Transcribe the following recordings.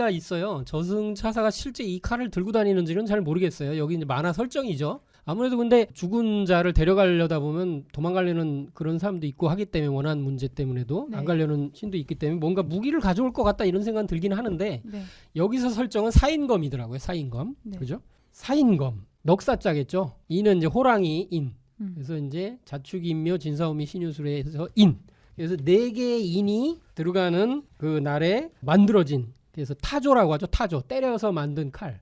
얘기가 있어요. 저승차사가 실제 이 칼을 들고 다니는지는 잘 모르겠어요. 여기 이제 만화 설정이죠. 아무래도 근데 죽은 자를 데려가려다 보면 도망가려는 그런 사람도 있고 하기 때문에 원한 문제 때문에도 네. 안 가려는 신도 있기 때문에 뭔가 무기를 가져올 것 같다 이런 생각은 들긴 하는데 네. 여기서 설정은 사인검이더라고요. 사인검. 네. 그죠? 사인검. 넉사자겠죠. 인은 이제 호랑이 인. 그래서 이제 자축인묘 진사오미 신유술에서 인. 그래서 4개의 인이 들어가는 그 날에 만들어진 그래서 타조라고 하죠. 타조. 때려서 만든 칼.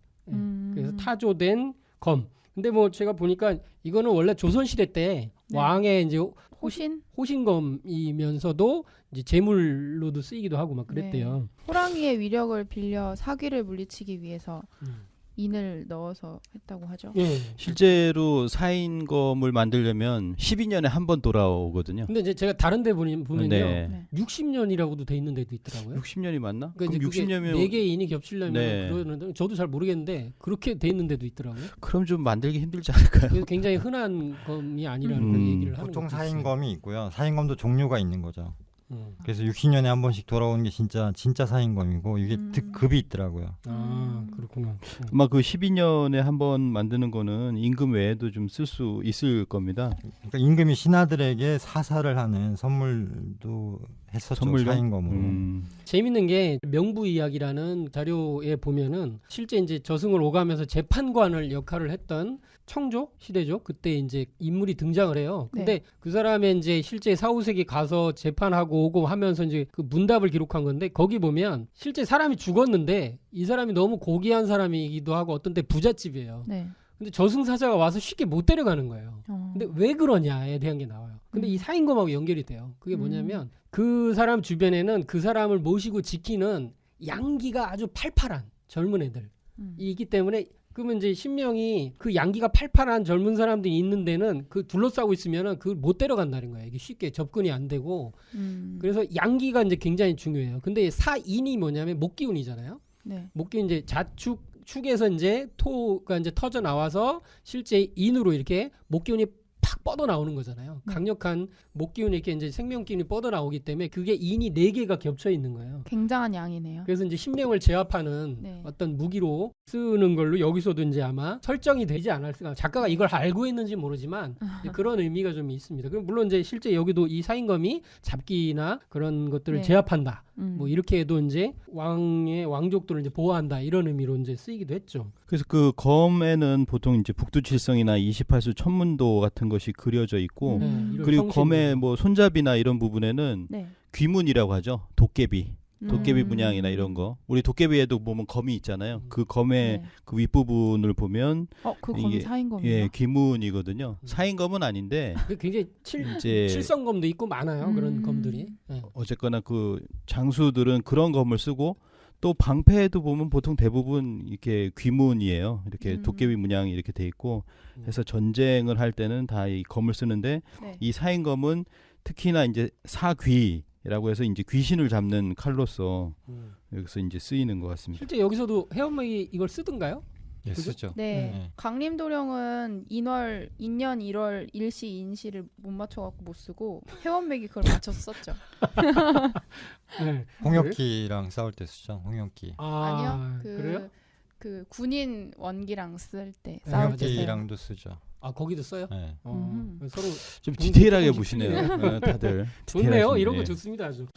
그래서 타조된 검. 근데 뭐 제가 보니까 이거는 원래 조선시대 때 네. 왕의 이제 호신? 호신검이면서도 이제 제물로도 쓰이기도 하고 막 그랬대요. 네. 호랑이의 위력을 빌려 사귀를 물리치기 위해서 음. 인을 넣어서 했다고 하죠. 예. 실제로 사인검을 만들려면 12년에 한 번 돌아오거든요. 근데 이제 제가 다른 데 보면요. 네. 60년이라고도 돼 있는 데도 있더라고요. 60년이 맞나? 그러니까 그럼 이제 60년이면 4개의 인이 겹치려면 네. 그러는데 저도 잘 모르겠는데 그렇게 돼 있는 데도 있더라고요. 그럼 좀 만들기 힘들지 않을까요? 그래서 굉장히 흔한 검이 아니라는 그런 얘기를 하는 보통 것도 있어요. 사인검이 있고요. 사인검도 종류가 있는 거죠. 음. 그래서 60년에 한 번씩 돌아오는 게 진짜 사인검이고 이게 특급이 있더라고요. 아 그렇구나. 아마 그 12년에 한 번 만드는 거는 임금 외에도 좀 쓸 수 있을 겁니다. 그러니까 임금이 신하들에게 사사를 하는 선물도 했었죠. 선물용? 사인검으로. 재밌는 게 명부 이야기라는 자료에 보면은 실제 이제 저승을 오가면서 재판관을 역할을 했던 청조 시대죠. 그때 이제 인물이 등장을 해요. 근데 네. 그 사람의 이제 실제 사후세계 가서 재판하고 오고 하면서 이제 그 문답을 기록한 건데 거기 보면 실제 사람이 죽었는데 이 사람이 너무 고귀한 사람이기도 하고 어떤 때 부잣집이에요. 네. 근데 저승사자가 와서 쉽게 못 데려가는 거예요. 근데 왜 그러냐에 대한 게 나와요. 근데 이 사인검하고 연결이 돼요. 그게 뭐냐면 그 사람 주변에는 그 사람을 모시고 지키는 양기가 아주 팔팔한 젊은 애들이 있기 때문에 그러면 이제 신명이 그 양기가 팔팔한 젊은 사람들이 있는 데는 그 둘러싸고 있으면은 그걸 못 데려간다는 거예요. 이게 쉽게 접근이 안 되고 그래서 양기가 이제 굉장히 중요해요. 근데 사인이 뭐냐면 목기운이잖아요. 네. 목기운 이제 축에서 이제 토가 이제 터져 나와서 실제 인으로 이렇게 목기운이 팍 뻗어 나오는 거잖아요. 강력한 목기운이 이렇게 이제 생명기운이 뻗어 나오기 때문에 그게 인이 4개가 겹쳐 있는 거예요. 굉장한 양이네요. 그래서 이제 신명을 제압하는 네. 어떤 무기로 쓰는 걸로 여기서도 이제 아마 설정이 되지 않았을까. 작가가 이걸 알고 있는지 모르지만 그런 의미가 좀 있습니다. 그럼 물론 이제 실제 여기도 이 사인검이 잡기나 그런 것들을 네. 제압한다. 뭐 이렇게 해도 이제 왕의 왕족들을 이제 보호한다 이런 의미로 이제 쓰이기도 했죠. 그래서 그 검에는 보통 이제 북두칠성이나 28수 천문도 같은 것이 그려져 있고 이런 그리고 성신으로. 검의 뭐 손잡이나 이런 부분에는 네. 귀문이라고 하죠. 도깨비 문양이나 이런 거. 우리 도깨비에도 보면 검이 있잖아요. 그 검의 네. 그 윗부분을 보면 그 검이 이게- 사인검이에요? 예, 귀문이거든요. 사인검은 아닌데 그 굉장히 이제 칠성검도 있고 많아요. 그런 검들이. 네. 어쨌거나 그 장수들은 그런 검을 쓰고 또 방패에도 보면 보통 대부분 이렇게 귀문이에요. 이렇게 도깨비 문양이 이렇게 돼 있고 해서 전쟁을 할 때는 다 이 검을 쓰는데 네. 이 사인검은 특히나 이제 사귀라고 해서 이제 귀신을 잡는 칼로서 여기서 이제 쓰이는 것 같습니다. 실제 여기서도 해엄막이 이걸 쓰던가요? 예, 그죠? 쓰죠. 네. 네. 강림도령은 인년 1월 일시 인시를 못 맞춰갖고 못 쓰고 회원맥이 그걸 맞춰서 썼죠. 네. 홍역기랑 싸울 때 쓰죠. 홍역기. 아니요. 그래요? 그 군인 원기랑 쓸 때 네, 싸울 때 써요. 홍역기랑도 쓰죠. 아 거기도 써요? 네. 서로 좀 디테일하게 조금씩 보시네요. 틀리네요. 다들. 좋네요. 디테일하시네. 이런 거 좋습니다. 아주.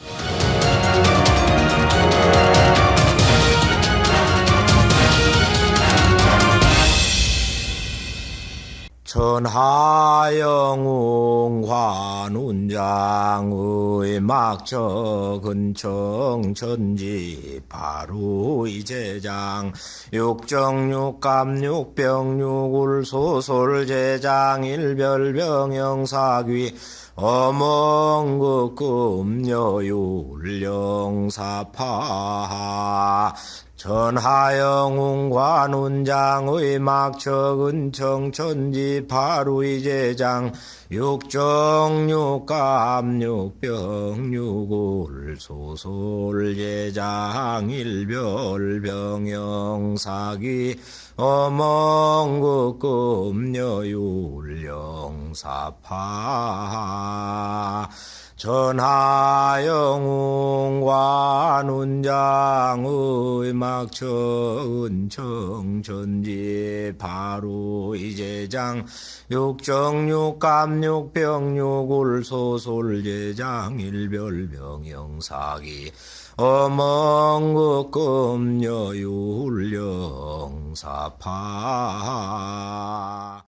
천하영웅환운장의 막처근청천지 바로 이제장 육정육감육병육울 소솔제장 일별병영사귀 어멍극금여율령사파 전하영웅관운장의 막처근청천지 바로이제장 육정육감육병육울 소솔제장 일별병영사귀 어멍극금여율령사파 전하영웅관 한운장의 막천 청천지 바로 이제장 육정육 감육 병육 울소솔제장 일별병영사기 어멍극금여율령사파